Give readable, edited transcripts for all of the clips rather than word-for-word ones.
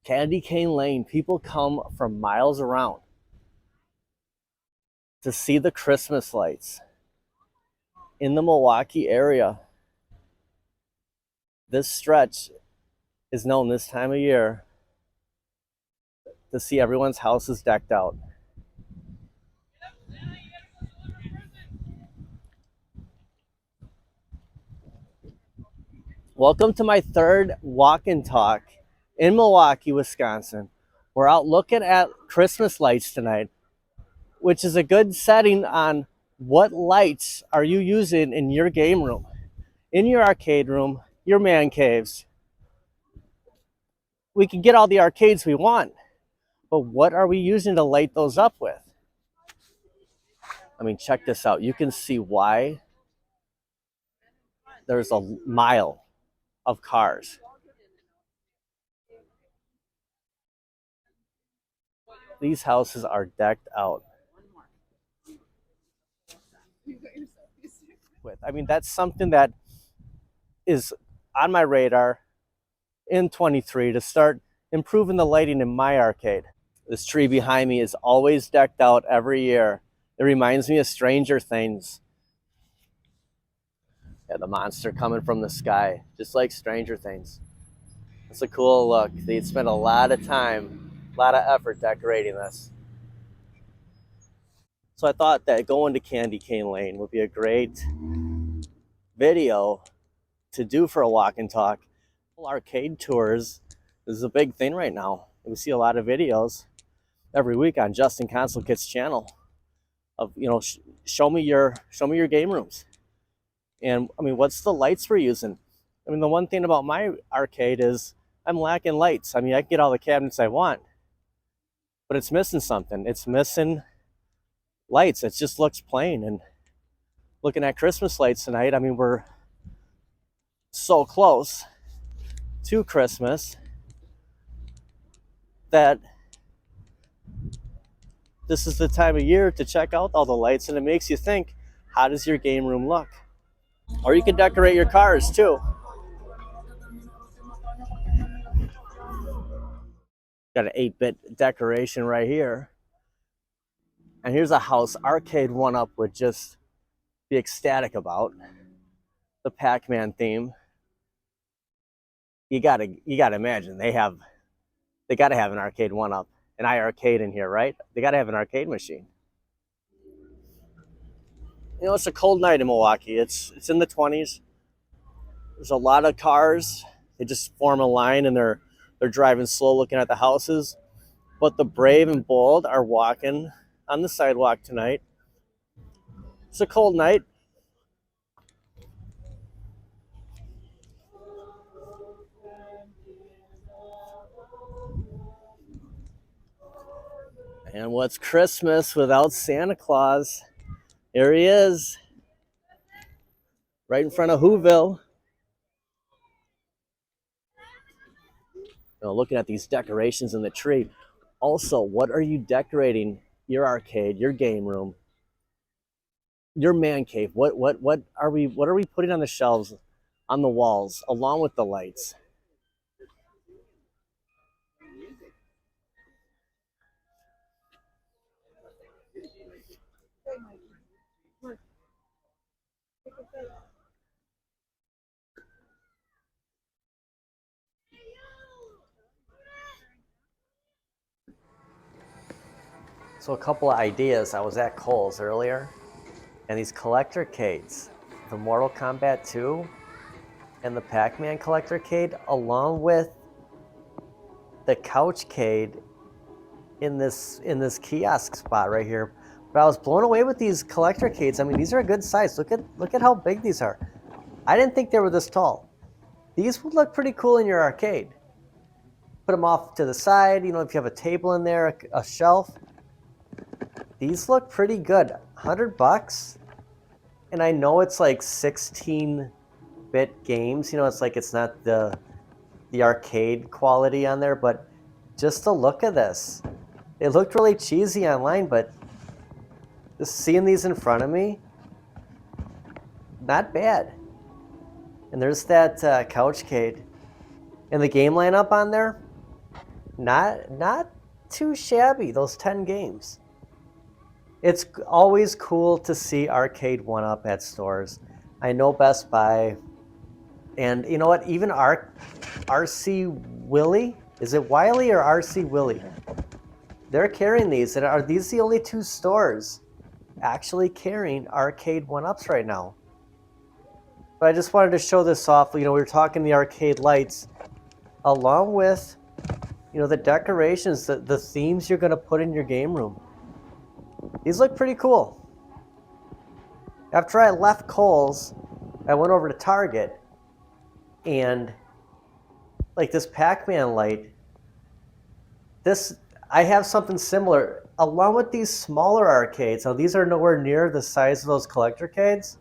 Candy Cane Lane, people come from miles around to see the Christmas lights in the Milwaukee area. This stretch is known this time of year to see everyone's houses decked out. Welcome to my third walk and talk in Milwaukee, Wisconsin. We're out looking at Christmas lights tonight, which is a good setting on what lights are you using in your game room, in your arcade room, your man caves. We can get all the arcades we want, but what are we using to light those up with? I mean, check this out. You can see why there's a mile of cars. These houses are decked out. I mean, that's something that is on my radar in 23 to start improving the lighting in my arcade. This tree behind me is always decked out every year. It reminds me of Stranger Things. Yeah, the monster coming from the sky, just like Stranger Things. It's a cool look. They spent a lot of time, a lot of effort decorating this. So I thought that going to Candy Cane Lane would be a great video to do for a walk and talk. Arcade tours is a big thing right now. We see a lot of videos every week on Justin Console Kit's channel of, show me your game rooms. And I mean, what's the lights we're using? I mean, the one thing about my arcade is I'm lacking lights. I mean, I can get all the cabinets I want, but it's missing something. It's missing lights. It just looks plain. And looking at Christmas lights tonight, I mean, we're so close to Christmas that this is the time of year to check out all the lights, and it makes you think, how does your game room look? Or you can decorate your cars too. Got an 8-bit decoration right here. And here's a house Arcade 1-Up would just be ecstatic about. The Pac-Man theme. You gotta imagine they gotta have an Arcade 1-Up, an iArcade in here, right? They gotta have an arcade machine. You know, it's a cold night in Milwaukee. It's in the 20s. There's a lot of cars. They just form a line and they're driving slow looking at the houses. But the brave and bold are walking on the sidewalk tonight. It's a cold night. And what's Christmas without Santa Claus? Here he is, right in front of Whoville. Looking at these decorations in the tree. Also, what are you decorating your arcade, your game room, your man cave? What are we putting on the shelves, on the walls, along with the lights? So a couple of ideas. I was at Kohl's earlier, and these collector cades, the Mortal Kombat 2 and the Pac-Man collector cade, along with the couch cade in this kiosk spot right here. But I was blown away with these collector cades. I mean, these are a good size. Look at how big these are. I didn't think they were this tall. These would look pretty cool in your arcade. Put them off to the side, if you have a table in there, a shelf. These look pretty good. $100, and I know it's like 16-bit games. It's not the arcade quality on there, but just the look of this. It looked really cheesy online, but just seeing these in front of me, not bad. And there's that couch cade. And the game lineup on there, Not too shabby, those 10 games. It's always cool to see Arcade 1-Up at stores. I know Best Buy, and you know what? Even RC Willie, is it Wiley or RC Willie? They're carrying these, and are these the only two stores actually carrying Arcade 1-Ups right now? But I just wanted to show this off. You know, we were talking the arcade lights, along with, you know, the decorations, the themes you're going to put in your game room. These look pretty cool. After I left Kohl's, I went over to Target, and like this Pac-Man light, this, I have something similar along with these smaller arcades. Now these are nowhere near the size of those collector arcades,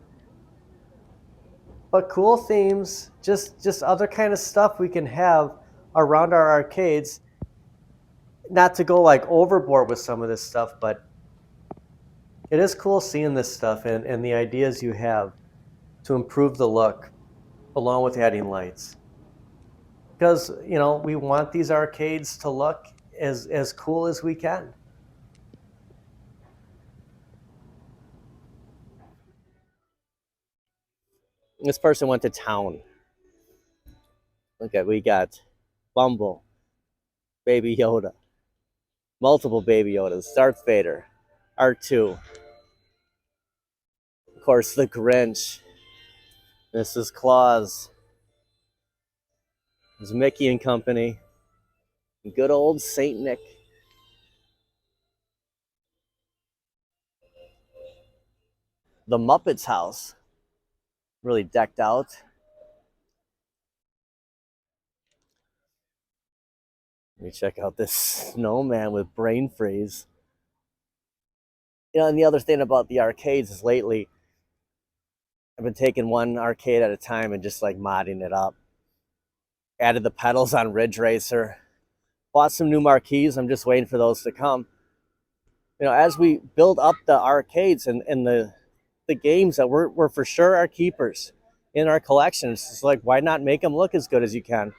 but cool themes, just other kind of stuff we can have around our arcades. Not to go like overboard with some of this stuff, but it is cool seeing this stuff and the ideas you have to improve the look along with adding lights. Because, you know, we want these arcades to look as cool as we can. This person went to town. Look at, we got Bumble, Baby Yoda, multiple Baby Yodas, Darth Vader, R2, of course the Grinch, Mrs. Claus, there's Mickey and Company, good old Saint Nick. The Muppets house, really decked out. Let me check out this snowman with brain freeze. You know, and the other thing about the arcades is lately, I've been taking one arcade at a time and just like modding it up. Added the pedals on Ridge Racer. Bought some new marquees. I'm just waiting for those to come. You know, as we build up the arcades and the games that we're for sure are keepers in our collections, it's like, why not make them look as good as you can?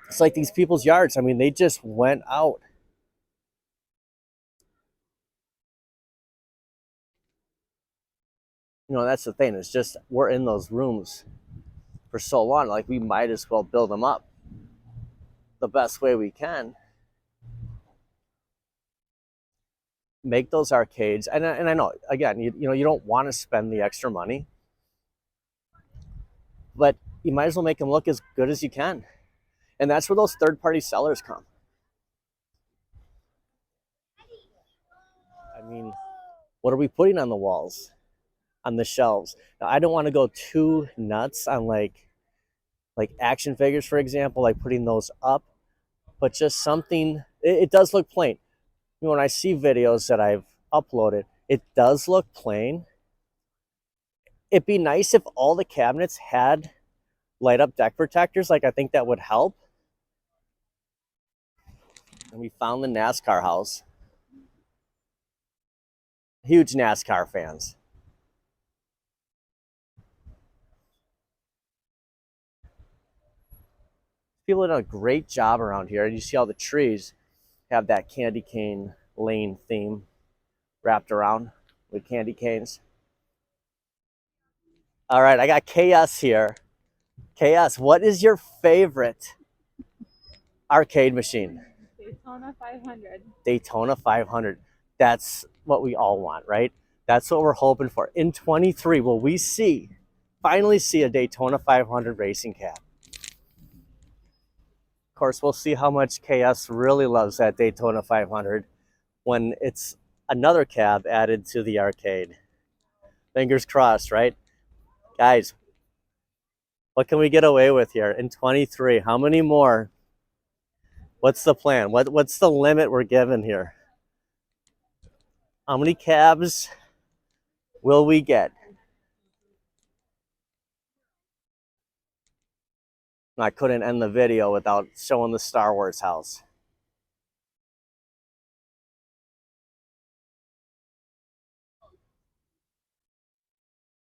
It's like these people's yards. I mean, they just went out. You know, that's the thing. It's just we're in those rooms for so long. Like, we might as well build them up the best way we can. Make those arcades, and I know, again, you know, you don't want to spend the extra money, but you might as well make them look as good as you can. And that's where those third-party sellers come. I mean, what are we putting on the walls, on the shelves? Now, I don't want to go too nuts on like action figures, for example, like putting those up, but just something. It does look plain. You know, when I see videos that I've uploaded, it does look plain. It'd be nice if all the cabinets had light up deck protectors. Like, I think that would help. And we found the NASCAR house. Huge NASCAR fans. People have done a great job around here. And you see all the trees have that candy cane lane theme wrapped around with candy canes. All right, I got KS here. KS, what is your favorite arcade machine? Daytona 500. Daytona 500. That's what we all want, right? That's what we're hoping for. In 23, will we finally see a Daytona 500 racing cab? Of course, we'll see how much KS really loves that Daytona 500 when it's another cab added to the arcade. Fingers crossed, right? Guys, what can we get away with here in 23? How many more? What's the plan? What's the limit we're given here? How many cabs will we get? I couldn't end the video without showing the Star Wars house.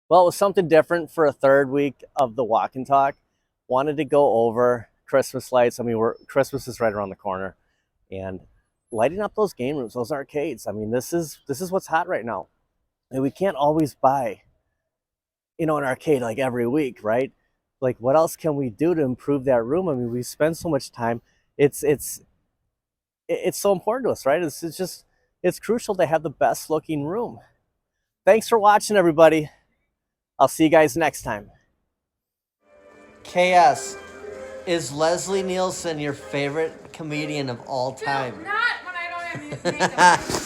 Well, it was something different for a third week of the walk and talk. Wanted to go over Christmas lights. I mean, Christmas is right around the corner, and lighting up those game rooms, those arcades. I mean, this is what's hot right now, and we can't always buy, an arcade like every week, right? Like, what else can we do to improve that room? I mean, we spend so much time. It's so important to us, right? It's crucial to have the best looking room. Thanks for watching, everybody. I'll see you guys next time. KS, is Leslie Nielsen your favorite comedian of all time? Not when I don't have makeup.